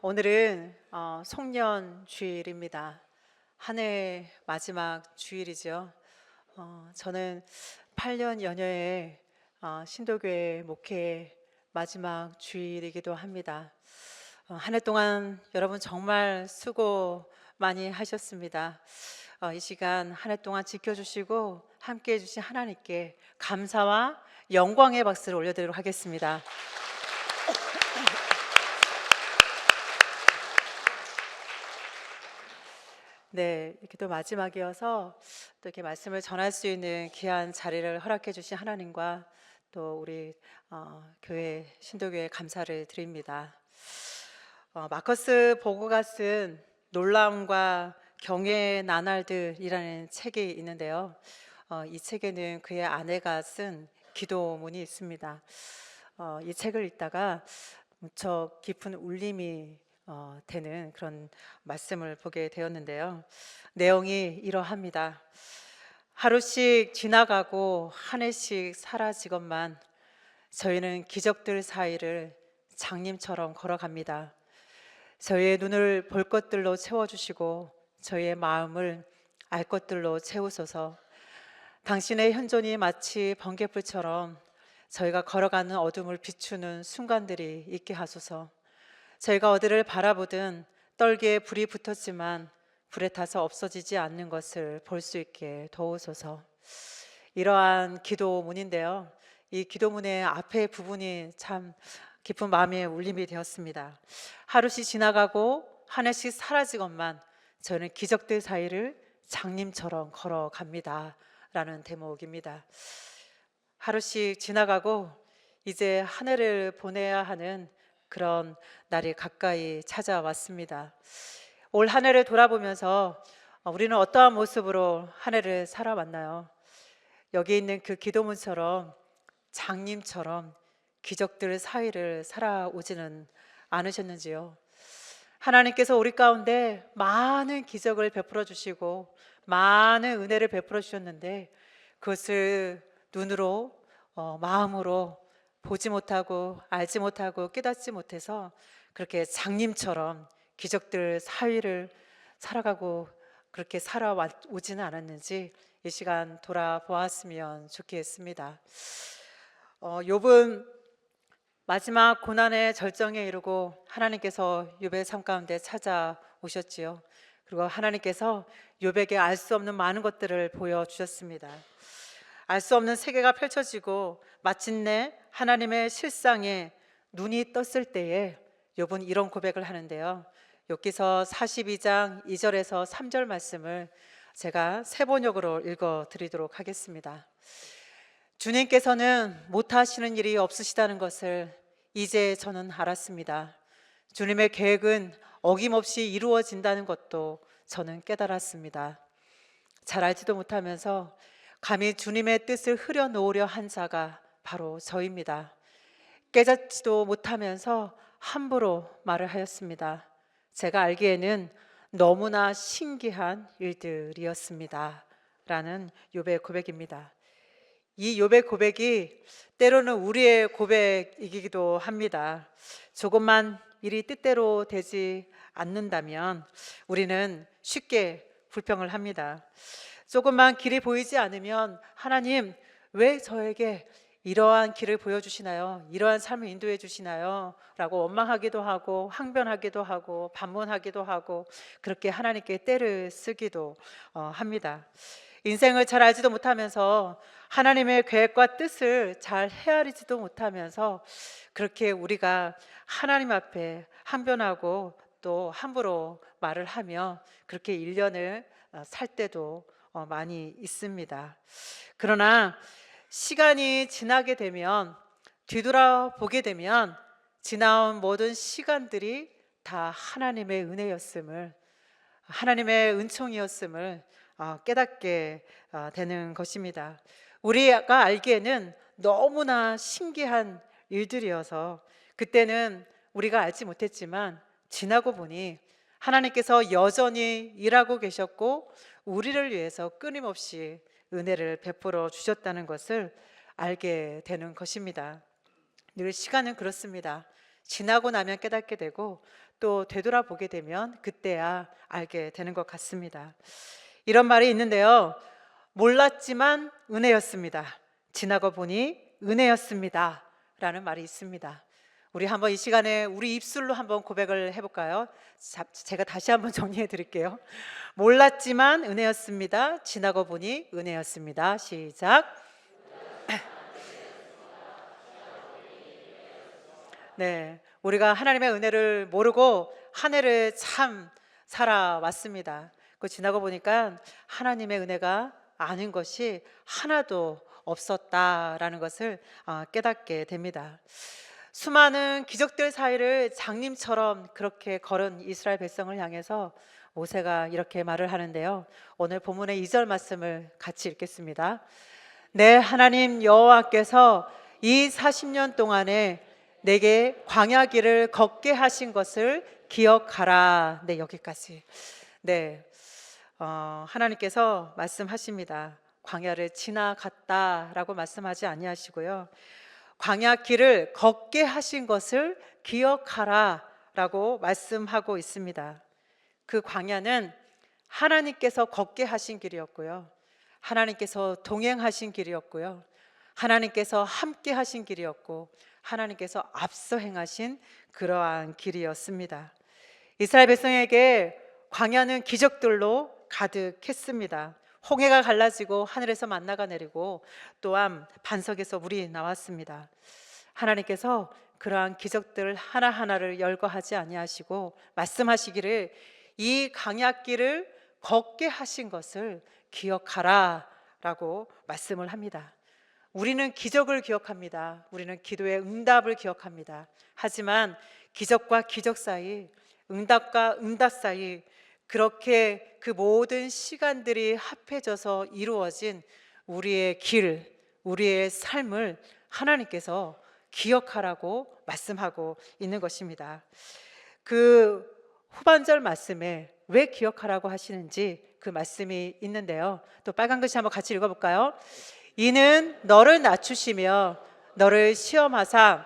오늘은 송년 주일입니다. 한 해 마지막 주일이죠. 저는 8년 연여의 신도교회 목회 마지막 주일이기도 합니다. 한 해 동안 여러분 정말 수고 많이 하셨습니다. 이 시간 한 해 동안 지켜주시고 함께 해주신 하나님께 감사와 영광의 박수를 올려드리도록 하겠습니다. 네, 이렇게 또 마지막이어서 또 이렇게 말씀을 전할 수 있는 귀한 자리를 허락해 주신 하나님과 또 우리 교회 신도교회 감사를 드립니다. 마커스 보고가 쓴 놀라움과 경외의 나날들이라는 책이 있는데요. 이 책에는 그의 아내가 쓴 기도문이 있습니다. 이 책을 읽다가 무척 깊은 울림이 되는 그런 말씀을 보게 되었는데요. 내용이 이러합니다. 하루씩 지나가고 한 해씩 사라지건만 저희는 기적들 사이를 장님처럼 걸어갑니다. 저희의 눈을 볼 것들로 채워주시고 저희의 마음을 알 것들로 채우소서. 당신의 현존이 마치 번개불처럼 저희가 걸어가는 어둠을 비추는 순간들이 있게 하소서. 저희가 어디를 바라보든 떨기에 불이 붙었지만 불에 타서 없어지지 않는 것을 볼 수 있게 도우소서. 이러한 기도문인데요. 이 기도문의 앞에 부분이 참 깊은 마음의 울림이 되었습니다. 하루씩 지나가고 한 해씩 사라지건만 저는 기적들 사이를 장님처럼 걸어갑니다 라는 대목입니다. 하루씩 지나가고 이제 한 해를 보내야 하는 그런 날이 가까이 찾아왔습니다. 올 한 해를 돌아보면서 우리는 어떠한 모습으로 한 해를 살아왔나요? 여기 있는 그 기도문처럼 장님처럼 기적들 사이를 살아오지는 않으셨는지요? 하나님께서 우리 가운데 많은 기적을 베풀어 주시고 많은 은혜를 베풀어 주셨는데 그것을 눈으로 마음으로 보지 못하고 알지 못하고 깨닫지 못해서 그렇게 장님처럼 기적들 사이를 살아가고 그렇게 살아오지는 않았는지 이 시간 돌아보았으면 좋겠습니다. 욥은 마지막 고난의 절정에 이르고 하나님께서 욥의 삶 가운데 찾아오셨지요. 그리고 하나님께서 욥에게 알 수 없는 많은 것들을 보여주셨습니다. 알 수 없는 세계가 펼쳐지고 마침내 하나님의 실상에 눈이 떴을 때에 욥은 이런 고백을 하는데요. 욥기서 42장 2절에서 3절 말씀을 제가 세 번역으로 읽어 드리도록 하겠습니다. 주님께서는 못하시는 일이 없으시다는 것을 이제 저는 알았습니다. 주님의 계획은 어김없이 이루어진다는 것도 저는 깨달았습니다. 잘 알지도 못하면서 감히 주님의 뜻을 흐려놓으려 한 자가 바로 저입니다. 깨닫지도 못하면서 함부로 말을 하였습니다. 제가 알기에는 너무나 신기한 일들이었습니다 라는 욥의 고백입니다. 이 욥의 고백이 때로는 우리의 고백이기도 합니다. 조금만 일이 뜻대로 되지 않는다면 우리는 쉽게 불평을 합니다. 조금만 길이 보이지 않으면 하나님 왜 저에게 이러한 길을 보여주시나요? 이러한 삶을 인도해 주시나요? 라고 원망하기도 하고 항변하기도 하고 반문하기도 하고 그렇게 하나님께 떼를 쓰기도 합니다. 인생을 잘 알지도 못하면서 하나님의 계획과 뜻을 잘 헤아리지도 못하면서 그렇게 우리가 하나님 앞에 항변하고 또 함부로 말을 하며 그렇게 1년을 살 때도 많이 있습니다. 그러나 시간이 지나게 되면 뒤돌아보게 되면 지나온 모든 시간들이 다 하나님의 은혜였음을 하나님의 은총이었음을 깨닫게 되는 것입니다. 우리가 알기에는 너무나 신기한 일들이어서 그때는 우리가 알지 못했지만 지나고 보니 하나님께서 여전히 일하고 계셨고 우리를 위해서 끊임없이 은혜를 베풀어 주셨다는 것을 알게 되는 것입니다. 늘 시간은 그렇습니다. 지나고 나면 깨닫게 되고 또 되돌아보게 되면 그때야 알게 되는 것 같습니다. 이런 말이 있는데요. 몰랐지만 은혜였습니다. 지나고 보니 은혜였습니다. 라는 말이 있습니다. 우리 한번 이 시간에 우리 입술로 한번 고백을 해볼까요? 제가 다시 한번 정리해 드릴게요. 몰랐지만 은혜였습니다. 지나고 보니 은혜였습니다. 시작. 네, 우리가 하나님의 은혜를 모르고 한 해를 참 살아왔습니다. 그 지나고 보니까 하나님의 은혜가 아는 것이 하나도 없었다라는 것을 깨닫게 됩니다. 수많은 기적들 사이를 장님처럼 그렇게 걸은 이스라엘 백성을 향해서 모세가 이렇게 말을 하는데요. 오늘 본문의 2절 말씀을 같이 읽겠습니다. 내 하나님 여호와께서 이 40년 동안에 내게 광야 길을 걷게 하신 것을 기억하라. 네, 여기까지. 네, 하나님께서 말씀하십니다. 광야를 지나갔다라고 말씀하지 아니하시고요. 광야 길을 걷게 하신 것을 기억하라라고 말씀하고 있습니다. 그 광야는 하나님께서 걷게 하신 길이었고요. 하나님께서 동행하신 길이었고요. 하나님께서 함께 하신 길이었고 하나님께서 앞서 행하신 그러한 길이었습니다. 이스라엘 백성에게 광야는 기적들로 가득했습니다. 홍해가 갈라지고 하늘에서 만나가 내리고 또한 반석에서 물이 나왔습니다. 하나님께서 그러한 기적들 하나하나를 열거하지 아니하시고 말씀하시기를 이 광야길을 걷게 하신 것을 기억하라 라고 말씀을 합니다. 우리는 기적을 기억합니다. 우리는 기도의 응답을 기억합니다. 하지만 기적과 기적 사이, 응답과 응답 사이 그렇게 그 모든 시간들이 합해져서 이루어진 우리의 길, 우리의 삶을 하나님께서 기억하라고 말씀하고 있는 것입니다. 그 후반절 말씀에 왜 기억하라고 하시는지 그 말씀이 있는데요. 또 빨간 글씨 한번 같이 읽어볼까요? 이는 너를 낮추시며 너를 시험하사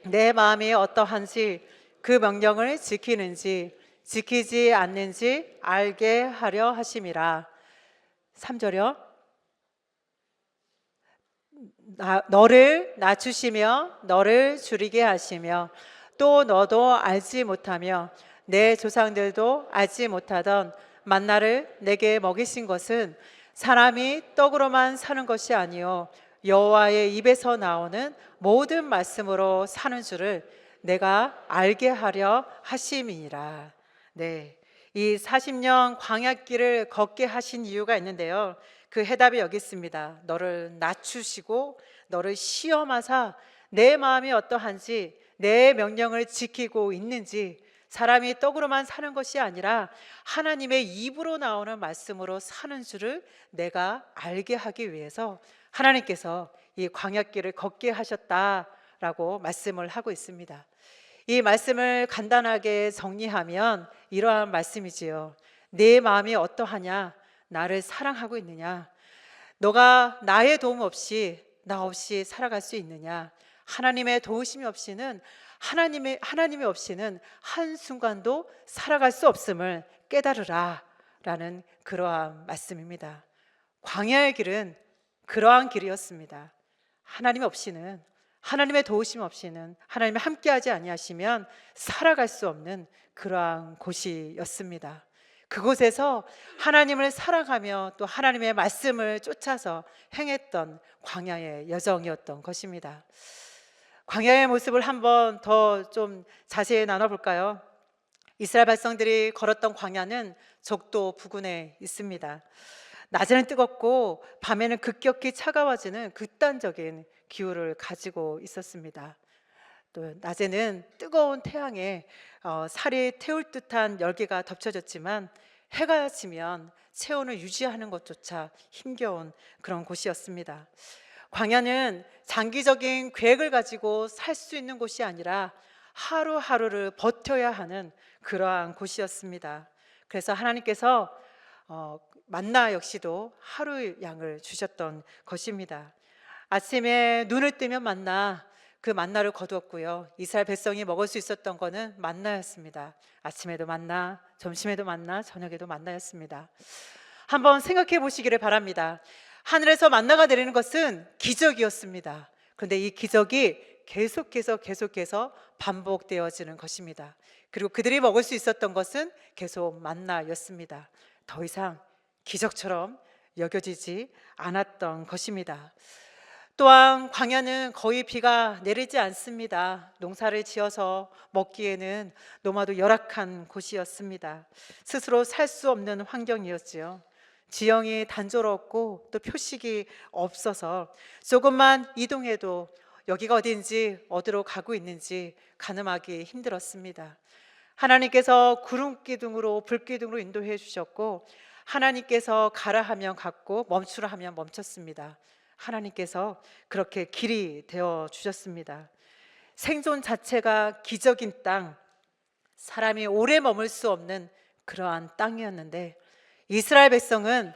내 마음이 어떠한지 그 명령을 지키는지 지키지 않는지 알게 하려 하심이라. 3절이요. 너를 낮추시며 너를 줄이게 하시며 또 너도 알지 못하며 내 조상들도 알지 못하던 만나를 내게 먹이신 것은 사람이 떡으로만 사는 것이 아니요 여호와의 입에서 나오는 모든 말씀으로 사는 줄을 내가 알게 하려 하심이니라. 네, 이 40년 광야길을 걷게 하신 이유가 있는데요. 그 해답이 여기 있습니다. 너를 낮추시고 너를 시험하사 내 마음이 어떠한지 내 명령을 지키고 있는지 사람이 떡으로만 사는 것이 아니라 하나님의 입으로 나오는 말씀으로 사는 줄을 내가 알게 하기 위해서 하나님께서 이 광야길을 걷게 하셨다라고 말씀을 하고 있습니다. 이 말씀을 간단하게 정리하면 이러한 말씀이지요. 내 마음이 어떠하냐? 나를 사랑하고 있느냐? 너가 나의 도움 없이 나 없이 살아갈 수 있느냐? 하나님의 도우심이 없이는 하나님이 없이는 한순간도 살아갈 수 없음을 깨달으라 라는 그러한 말씀입니다. 광야의 길은 그러한 길이었습니다. 하나님 없이는 하나님의 도우심 없이는 하나님이 함께하지 아니하시면 살아갈 수 없는 그러한 곳이었습니다. 그곳에서 하나님을 살아가며 또 하나님의 말씀을 쫓아서 행했던 광야의 여정이었던 것입니다. 광야의 모습을 한번 더 좀 자세히 나눠볼까요? 이스라엘 백성들이 걸었던 광야는 적도 부근에 있습니다. 낮에는 뜨겁고 밤에는 급격히 차가워지는 극단적인 기후를 가지고 있었습니다. 또 낮에는 뜨거운 태양에 살이 태울 듯한 열기가 덮쳐졌지만 해가 지면 체온을 유지하는 것조차 힘겨운 그런 곳이었습니다. 광야는 장기적인 계획을 가지고 살 수 있는 곳이 아니라 하루하루를 버텨야 하는 그러한 곳이었습니다. 그래서 하나님께서 만나 역시도 하루 양을 주셨던 것입니다. 아침에 눈을 뜨면 만나, 그 만나를 거두었고요. 이스라엘 백성이 먹을 수 있었던 거는 만나였습니다. 아침에도 만나, 점심에도 만나, 저녁에도 만나였습니다. 한번 생각해 보시기를 바랍니다. 하늘에서 만나가 내리는 것은 기적이었습니다. 그런데 이 기적이 계속해서 반복되어지는 것입니다. 그리고 그들이 먹을 수 있었던 것은 계속 만나였습니다. 더 이상 기적처럼 여겨지지 않았던 것입니다. 또한 광야는 거의 비가 내리지 않습니다. 농사를 지어서 먹기에는 너무나도 열악한 곳이었습니다. 스스로 살 수 없는 환경이었지요. 지형이 단조롭고 또 표식이 없어서 조금만 이동해도 여기가 어딘지 어디로 가고 있는지 가늠하기 힘들었습니다. 하나님께서 구름 기둥으로 불 기둥으로 인도해 주셨고, 하나님께서 가라 하면 갔고 멈추라 하면 멈췄습니다. 하나님께서 그렇게 길이 되어 주셨습니다. 생존 자체가 기적인 땅, 사람이 오래 머물 수 없는 그러한 땅이었는데, 이스라엘 백성은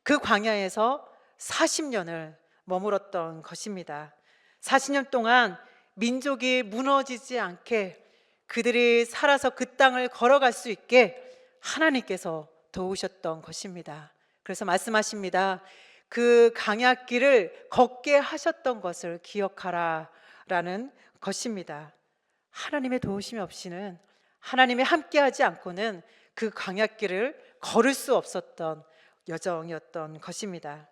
그 광야에서 40년을 머물었던 것입니다. 40년 동안 민족이 무너지지 않게, 그들이 살아서 그 땅을 걸어갈 수 있게 하나님께서 도우셨던 것입니다. 그래서 말씀하십니다. 그 광야길을 걷게 하셨던 것을 기억하라 라는 것입니다. 하나님의 도우심이 없이는, 하나님이 함께하지 않고는 그 광야길을 걸을 수 없었던 여정이었던 것입니다.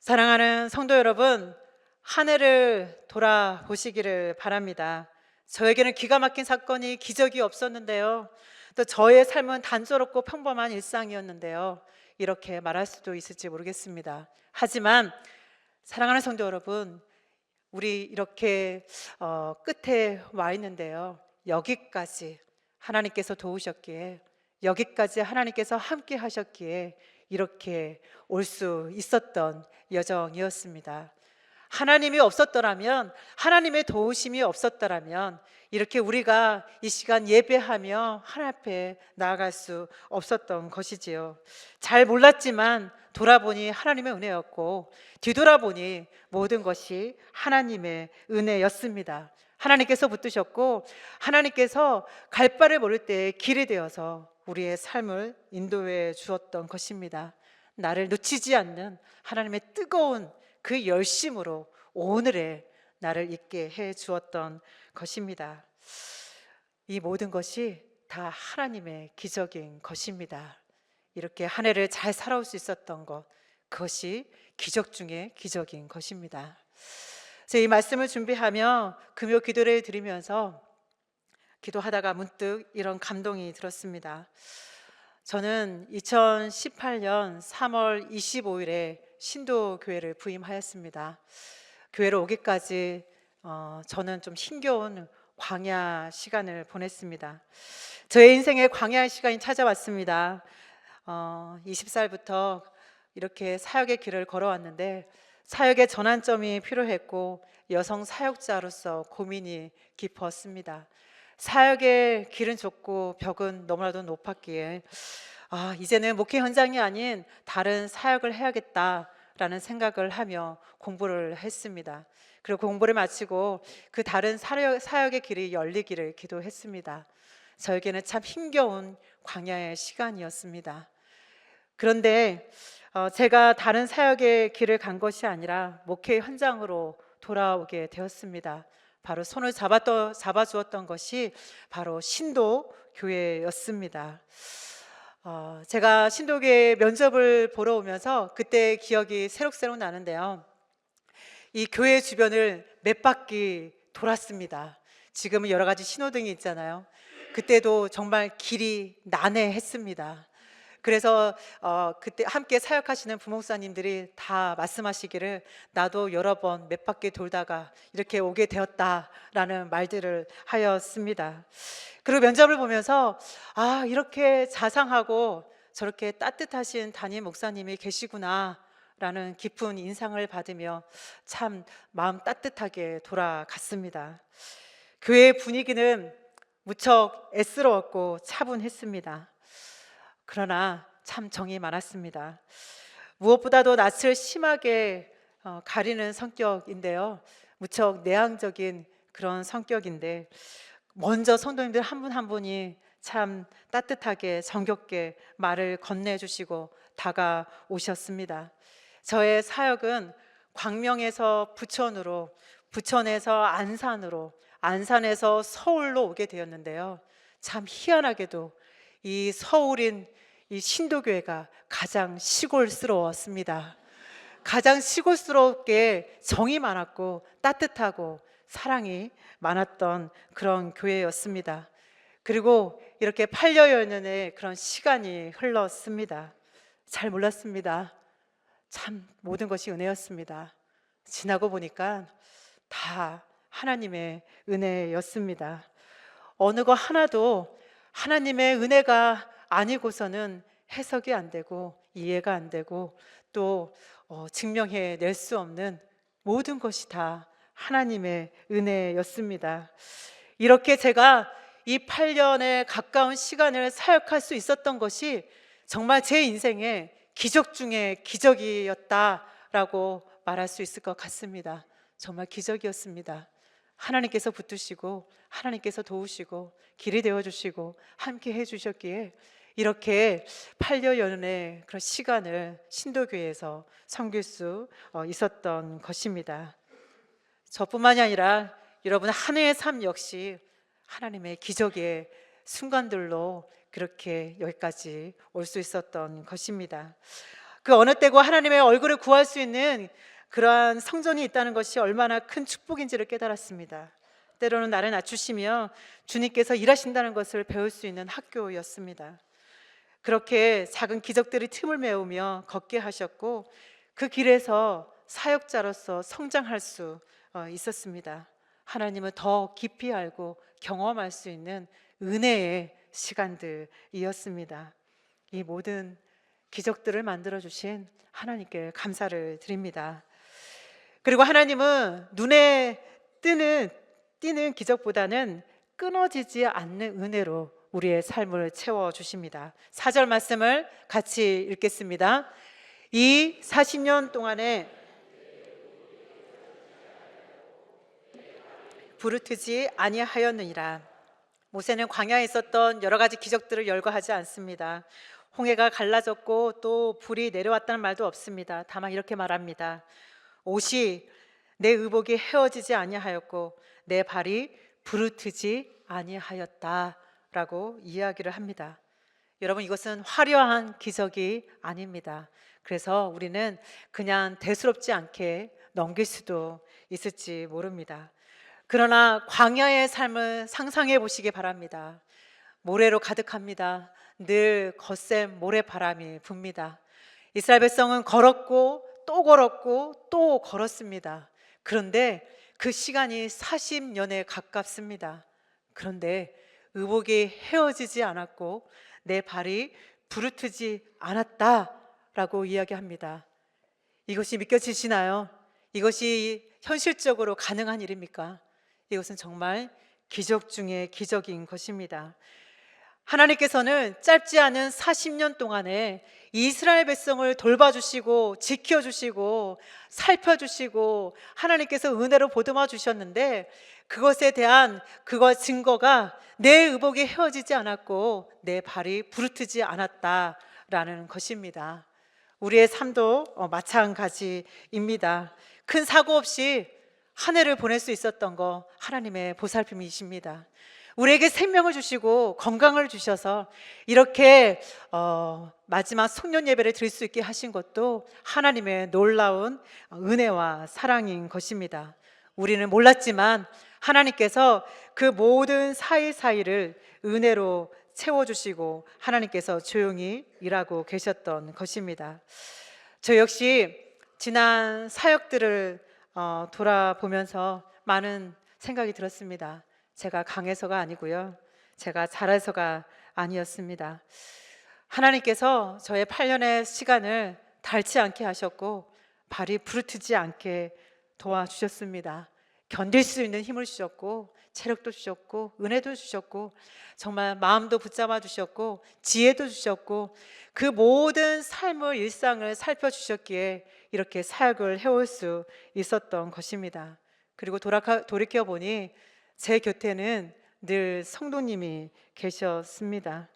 사랑하는 성도 여러분, 한 해를 돌아보시기를 바랍니다. 저에게는 기가 막힌 사건이, 기적이 없었는데요, 또 저의 삶은 단조롭고 평범한 일상이었는데요, 이렇게 말할 수도 있을지 모르겠습니다. 하지만 사랑하는 성도 여러분, 우리 이렇게 끝에 와 있는데요, 여기까지 하나님께서 도우셨기에, 여기까지 하나님께서 함께 하셨기에 이렇게 올 수 있었던 여정이었습니다. 하나님이 없었더라면, 하나님의 도우심이 없었더라면 이렇게 우리가 이 시간 예배하며 하나님 앞에 나아갈 수 없었던 것이지요. 잘 몰랐지만 돌아보니 하나님의 은혜였고, 뒤돌아보니 모든 것이 하나님의 은혜였습니다. 하나님께서 붙드셨고, 하나님께서 갈 바를 모를 때에 길이 되어서 우리의 삶을 인도해 주었던 것입니다. 나를 놓치지 않는 하나님의 뜨거운 그 열심으로 오늘의 나를 있게 해 주었던 것입니다. 이 모든 것이 다 하나님의 기적인 것입니다. 이렇게 한 해를 잘 살아올 수 있었던 것, 그것이 기적 중에 기적인 것입니다. 이 말씀을 준비하며 금요 기도를 드리면서 기도하다가 문득 이런 감동이 들었습니다. 저는 2018년 3월 25일에 신도교회를 부임하였습니다. 교회로 오기까지 저는 좀 힘겨운 광야 시간을 보냈습니다. 저의 인생에 광야의 시간이 찾아왔습니다. 20살부터 이렇게 사역의 길을 걸어왔는데, 사역의 전환점이 필요했고 여성 사역자로서 고민이 깊었습니다. 사역의 길은 좁고 벽은 너무나도 높았기에 이제는 목회 현장이 아닌 다른 사역을 해야겠다라는 생각을 하며 공부를 했습니다. 그리고 공부를 마치고 그 다른 사역의 길이 열리기를 기도했습니다. 저에게는 참 힘겨운 광야의 시간이었습니다. 그런데 제가 다른 사역의 길을 간 것이 아니라 목회 현장으로 돌아오게 되었습니다. 바로 손을 잡아주었던 것이 바로 신도교회였습니다. 제가 신도교회 면접을 보러 오면서 그때 기억이 새록새록 나는데요, 이 교회 주변을 몇 바퀴 돌았습니다. 지금은 여러 가지 신호등이 있잖아요. 그때도 정말 길이 난해했습니다. 그래서 그때 함께 사역하시는 부목사님들이 다 말씀하시기를, 나도 여러 번 몇 바퀴 돌다가 이렇게 오게 되었다라는 말들을 하였습니다. 그리고 면접을 보면서 이렇게 자상하고 저렇게 따뜻하신 담임 목사님이 계시구나 라는 깊은 인상을 받으며 참 마음 따뜻하게 돌아갔습니다. 교회의 분위기는 무척 애스러웠고 차분했습니다. 그러나 참 정이 많았습니다. 무엇보다도 낯을 심하게 가리는 성격인데요, 무척 내향적인 그런 성격인데 먼저 성도님들 한 분 한 분이 참 따뜻하게 정겹게 말을 건네주시고 다가오셨습니다. 저의 사역은 광명에서 부천으로, 부천에서 안산으로, 안산에서 서울로 오게 되었는데요. 참 희한하게도 이 서울인 이 신도교회가 가장 시골스러웠습니다. 가장 시골스럽게 정이 많았고 따뜻하고 사랑이 많았던 그런 교회였습니다. 그리고 이렇게 8여여 년의 그런 시간이 흘렀습니다. 잘 몰랐습니다. 참 모든 것이 은혜였습니다. 지나고 보니까 다 하나님의 은혜였습니다. 어느 거 하나도 하나님의 은혜가 아니고서는 해석이 안 되고 이해가 안 되고 또 증명해 낼 수 없는 모든 것이 다 하나님의 은혜였습니다. 이렇게 제가 이 8년에 가까운 시간을 사역할 수 있었던 것이 정말 제 인생의 기적 중에 기적이었다라고 말할 수 있을 것 같습니다. 정말 기적이었습니다. 하나님께서 붙드시고 하나님께서 도우시고 길이 되어주시고 함께 해주셨기에 이렇게 8년의 그런 시간을 신도교회에서 섬길 수 있었던 것입니다. 저뿐만이 아니라 여러분 한 해의 삶 역시 하나님의 기적의 순간들로 그렇게 여기까지 올 수 있었던 것입니다. 그 어느 때고 하나님의 얼굴을 구할 수 있는 그러한 성전이 있다는 것이 얼마나 큰 축복인지를 깨달았습니다. 때로는 나를 낮추시며 주님께서 일하신다는 것을 배울 수 있는 학교였습니다. 그렇게 작은 기적들이 틈을 메우며 걷게 하셨고 그 길에서 사역자로서 성장할 수 있었습니다. 하나님을 더 깊이 알고 경험할 수 있는 은혜의 시간들이었습니다. 이 모든 기적들을 만들어주신 하나님께 감사를 드립니다. 그리고 하나님은 눈에 띄는 기적보다는 끊어지지 않는 은혜로 우리의 삶을 채워주십니다. 4절 말씀을 같이 읽겠습니다. 이 40년 동안에 부르트지 아니하였느니라. 모세는 광야에 있었던 여러 가지 기적들을 열거하지 않습니다. 홍해가 갈라졌고 또 불이 내려왔다는 말도 없습니다. 다만 이렇게 말합니다. 옷이 내 의복이 헤어지지 아니하였고 내 발이 부르트지 아니하였다라고 이야기를 합니다. 여러분 이것은 화려한 기적이 아닙니다. 그래서 우리는 그냥 대수롭지 않게 넘길 수도 있을지 모릅니다. 그러나 광야의 삶을 상상해 보시기 바랍니다. 모래로 가득합니다. 늘 거센 모래바람이 붑니다. 이스라엘 백성은 걸었고 또 걸었고 또 걸었습니다. 그런데 그 시간이 40년에 가깝습니다. 그런데 의복이 헤어지지 않았고 내 발이 부르트지 않았다라고 이야기합니다. 이것이 믿겨지시나요? 이것이 현실적으로 가능한 일입니까? 이것은 정말 기적 중에 기적인 것입니다. 하나님께서는 짧지 않은 40년 동안에 이스라엘 백성을 돌봐주시고 지켜주시고 살펴주시고 하나님께서 은혜로 보듬어 주셨는데 그것에 대한 그거 증거가 내 의복이 헤어지지 않았고 내 발이 부르트지 않았다라는 것입니다. 우리의 삶도 마찬가지입니다. 큰 사고 없이 한 해를 보낼 수 있었던 거 하나님의 보살핌이십니다. 우리에게 생명을 주시고 건강을 주셔서 이렇게 마지막 송년 예배를 드릴 수 있게 하신 것도 하나님의 놀라운 은혜와 사랑인 것입니다. 우리는 몰랐지만 하나님께서 그 모든 사이사이를 은혜로 채워주시고 하나님께서 조용히 일하고 계셨던 것입니다. 저 역시 지난 사역들을 돌아보면서 많은 생각이 들었습니다. 제가 강해서가 아니고요. 제가 잘해서가 아니었습니다. 하나님께서 저의 8년의 시간을 닳지 않게 하셨고 발이 부르트지 않게 도와주셨습니다. 견딜 수 있는 힘을 주셨고 체력도 주셨고 은혜도 주셨고 정말 마음도 붙잡아 주셨고 지혜도 주셨고 그 모든 삶의 일상을 살펴주셨기에 이렇게 사역을 해올 수 있었던 것입니다. 그리고 돌이켜 보니 제 곁에는 늘 성도님이 계셨습니다.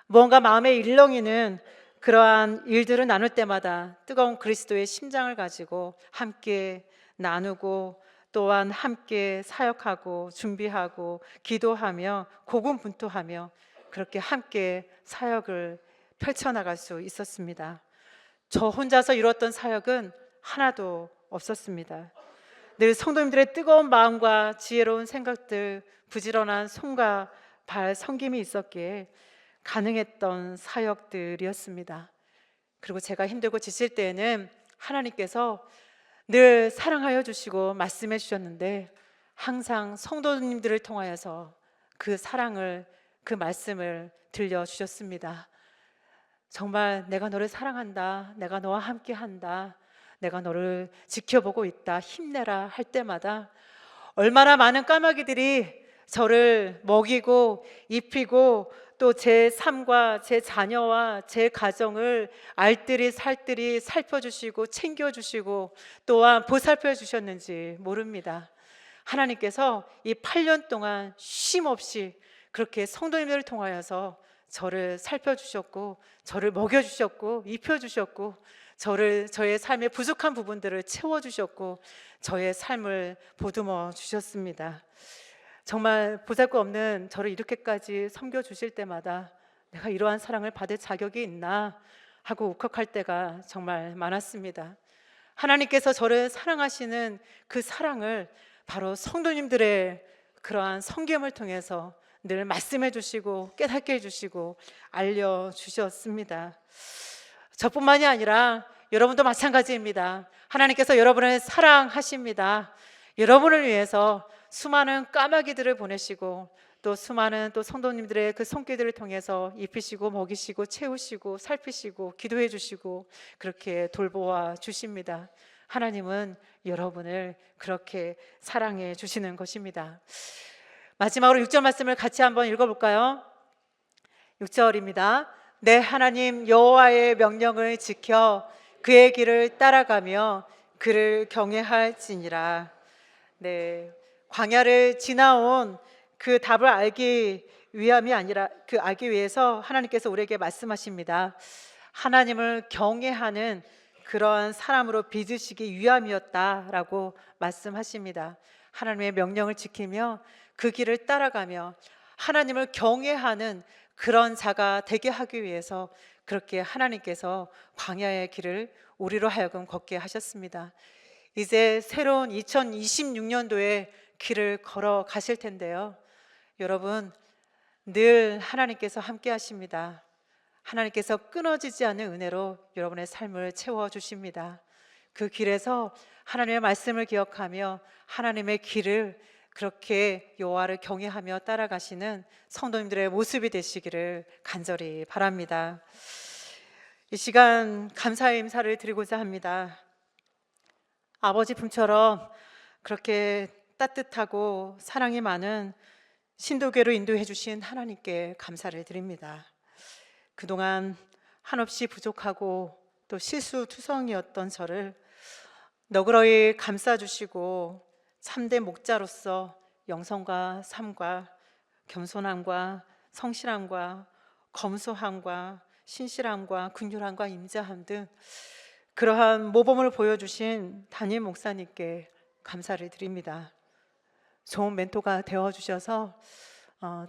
뭔가 마음에 일렁이는 그러한 일들을 나눌 때마다 뜨거운 그리스도의 심장을 가지고 함께 나누고, 또한 함께 사역하고 준비하고 기도하며 고군분투하며 그렇게 함께 사역을 펼쳐나갈 수 있었습니다. 저 혼자서 이루었던 사역은 하나도 없었습니다. 늘 성도님들의 뜨거운 마음과 지혜로운 생각들, 부지런한 손과 발 섬김이 있었기에 가능했던 사역들이었습니다. 그리고 제가 힘들고 지칠 때에는 하나님께서 늘 사랑하여 주시고 말씀해 주셨는데, 항상 성도님들을 통하여서 그 사랑을, 그 말씀을 들려주셨습니다. 정말 내가 너를 사랑한다, 내가 너와 함께 한다, 내가 너를 지켜보고 있다, 힘내라 할 때마다 얼마나 많은 까마귀들이 저를 먹이고 입히고 또 제 삶과 제 자녀와 제 가정을 알뜰히 살뜰히 살펴주시고 챙겨주시고 또한 보살펴 주셨는지 모릅니다. 하나님께서 이 8년 동안 쉼 없이 그렇게 성도님들을 통하여서 저를 살펴주셨고, 저를 먹여주셨고, 입혀주셨고, 저의 삶의 부족한 부분들을 채워주셨고, 저의 삶을 보듬어 주셨습니다. 정말 보잘것없는 저를 이렇게까지 섬겨주실 때마다 내가 이러한 사랑을 받을 자격이 있나 하고 울컥할 때가 정말 많았습니다. 하나님께서 저를 사랑하시는 그 사랑을 바로 성도님들의 그러한 섬김을 통해서 늘 말씀해 주시고 깨닫게 해주시고 알려주셨습니다. 저뿐만이 아니라 여러분도 마찬가지입니다. 하나님께서 여러분을 사랑하십니다. 여러분을 위해서 수많은 까마귀들을 보내시고 또 수많은 또 성도님들의 그 손길들을 통해서 입히시고 먹이시고 채우시고 살피시고 기도해 주시고 그렇게 돌보아 주십니다. 하나님은 여러분을 그렇게 사랑해 주시는 것입니다. 마지막으로 6절 말씀을 같이 한번 읽어볼까요? 6절입니다. 내 하나님 여호와의 명령을 지켜 그의 길을 따라가며 그를 경외할지니라. 네, 광야를 지나온 그 답을 알기 위함이 아니라 그 알기 위해서 하나님께서 우리에게 말씀하십니다. 하나님을 경외하는 그런 사람으로 빚으시기 위함이었다라고 말씀하십니다. 하나님의 명령을 지키며 그 길을 따라가며 하나님을 경외하는 그런 자가 되게 하기 위해서 그렇게 하나님께서 광야의 길을 우리로 하여금 걷게 하셨습니다. 이제 새로운 2026년도에 길을 걸어 가실 텐데요. 여러분, 늘 하나님께서 함께 하십니다. 하나님께서 끊어지지 않는 은혜로 여러분의 삶을 채워주십니다. 그 길에서 하나님의 말씀을 기억하며 하나님의 길을 그렇게 여호와를 경외하며 따라가시는 성도님들의 모습이 되시기를 간절히 바랍니다. 이 시간 감사의 인사를 드리고자 합니다. 아버지 품처럼 그렇게 따뜻하고 사랑이 많은 신도교로 인도해 주신 하나님께 감사를 드립니다. 그동안 한없이 부족하고 또 실수투성이었던 저를 너그러이 감싸주시고 참된 목자로서 영성과 삶과 겸손함과 성실함과 검소함과 신실함과 긍휼함과 인자함 등 그러한 모범을 보여주신 담임 목사님께 감사를 드립니다. 좋은 멘토가 되어주셔서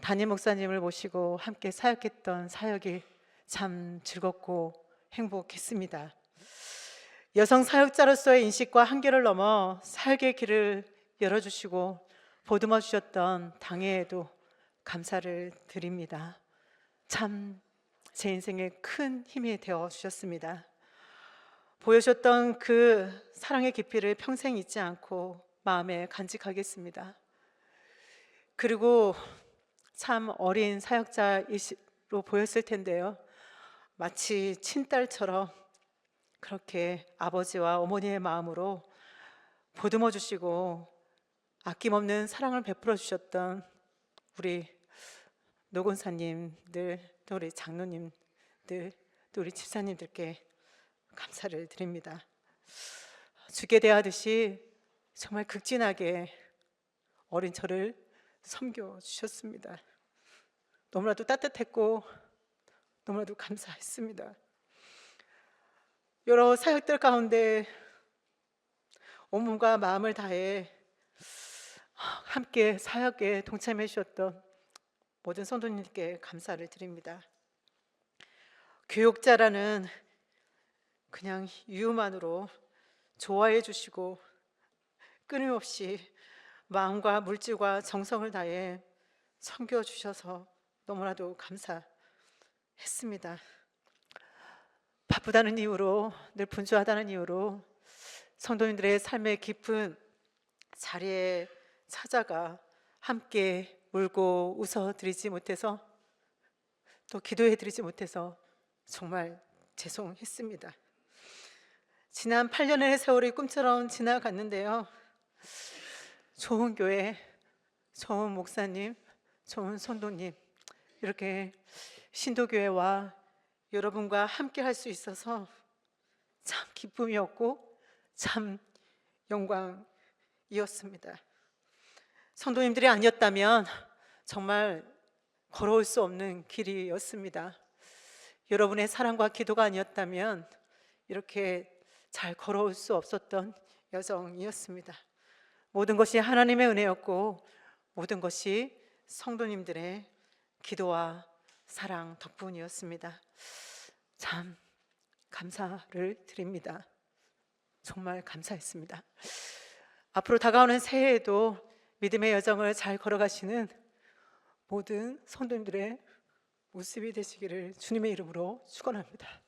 담임 목사님을 모시고 함께 사역했던 사역이 참 즐겁고 행복했습니다. 여성 사역자로서의 인식과 한계를 넘어 사역의 길을 열어주시고 보듬어 주셨던 당회에도 감사를 드립니다. 참 제 인생에 큰 힘이 되어 주셨습니다. 보여주셨던 그 사랑의 깊이를 평생 잊지 않고 마음에 간직하겠습니다. 그리고 참 어린 사역자로 보였을 텐데요, 마치 친딸처럼 그렇게 아버지와 어머니의 마음으로 보듬어 주시고 아낌없는 사랑을 베풀어 주셨던 우리 노건사님들, 또 우리 장로님들, 또 우리 집사님들께 감사를 드립니다. 주께 대하듯이 정말 극진하게 어린 저를 섬겨주셨습니다. 너무나도 따뜻했고 너무나도 감사했습니다. 여러 사역들 가운데 온몸과 마음을 다해 함께 사역에 동참해 주셨던 모든 성도님께 감사를 드립니다. 교육자라는 그냥 이유만으로 좋아해 주시고 끊임없이 마음과 물질과 정성을 다해 섬겨주셔서 너무나도 감사했습니다. 바쁘다는 이유로, 늘 분주하다는 이유로 성도님들의 삶의 깊은 자리에 찾아가 함께 울고 웃어 드리지 못해서, 또 기도해 드리지 못해서 정말 죄송했습니다. 지난 8년의 세월이 꿈처럼 지나갔는데요, 좋은 교회, 좋은 목사님, 좋은 성도님, 이렇게 신도교회와 여러분과 함께 할 수 있어서 참 기쁨이었고 참 영광이었습니다. 성도님들이 아니었다면 정말 걸어올 수 없는 길이었습니다. 여러분의 사랑과 기도가 아니었다면 이렇게 잘 걸어올 수 없었던 여정이었습니다. 모든 것이 하나님의 은혜였고 모든 것이 성도님들의 기도와 사랑 덕분이었습니다. 참 감사를 드립니다. 정말 감사했습니다. 앞으로 다가오는 새해에도 믿음의 여정을 잘 걸어가시는 모든 성도님들의 모습이 되시기를 주님의 이름으로 축원합니다.